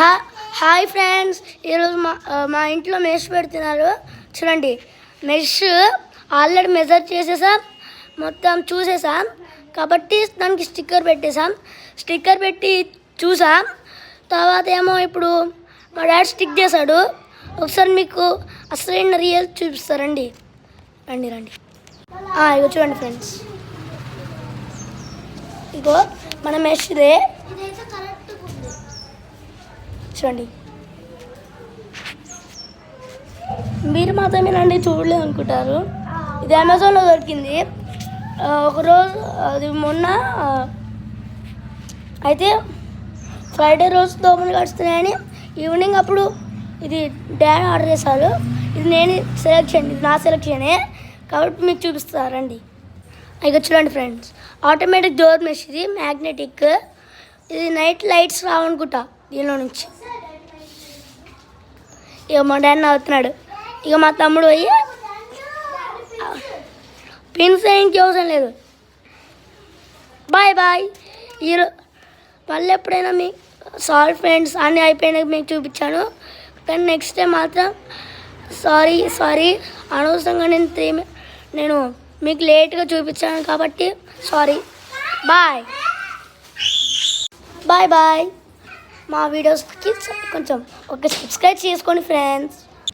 హా hi friends, ఈరోజు మా ఇంట్లో మెష్ పెడుతున్నారు. చూడండి, మెష్ ఆల్రెడీ మెజర్ చేసేసాం, మొత్తం చూసేసాం కాబట్టి దానికి స్టిక్కర్ పెట్టేసాం. స్టిక్కర్ పెట్టి చూసాం. తర్వాత ఏమో ఇప్పుడు మా డాడీ స్టిక్ చేశాడు. ఒకసారి మీకు అసలైన రియల్ చూపిస్తారండి. రండి రండి. ఇగో చూడండి ఫ్రెండ్స్, ఇగో మన మెష్ ఇదే చూడండి. మీరు మాత్రమేనండి చూడలేదు అనుకుంటారు. ఇది అమెజాన్లో దొరికింది. ఒకరోజు అది మొన్న అయితే ఫ్రైడే రోజు దోమలు కడుస్తున్నాయని ఈవినింగ్ అప్పుడు ఇది డాడీ ఆర్డర్ చేశారు. ఇది నేను సెలెక్షన్, ఇది నా సెలెక్షనే కాబట్టి మీకు చూపిస్తారండి. ఇక చూడండి ఫ్రెండ్స్, ఆటోమేటిక్ డోర్ మెష్, ఇది మ్యాగ్నెటిక్. ఇది నైట్ లైట్స్ రావనుకుంటా దీనిలో నుంచి. ఇక మా డాడీ నవ్వుతున్నాడు. ఇక మా తమ్ముడు పోయి పిన్స్ ఇంకే అవసరం లేదు. Bye bye. మళ్ళీ ఎప్పుడైనా మీ సారీ ఫ్రెండ్స్, అన్నీ అయిపోయినాక మీకు చూపించాను. కానీ నెక్స్ట్ టైం మాత్రం సారీ అనవసరంగా నేను మీకు లేట్గా చూపించాను కాబట్టి సారీ. Bye bye bye. మా వీడియోస్కి కొంచెం సబ్స్క్రైబ్ చేసుకోండి ఫ్రెండ్స్.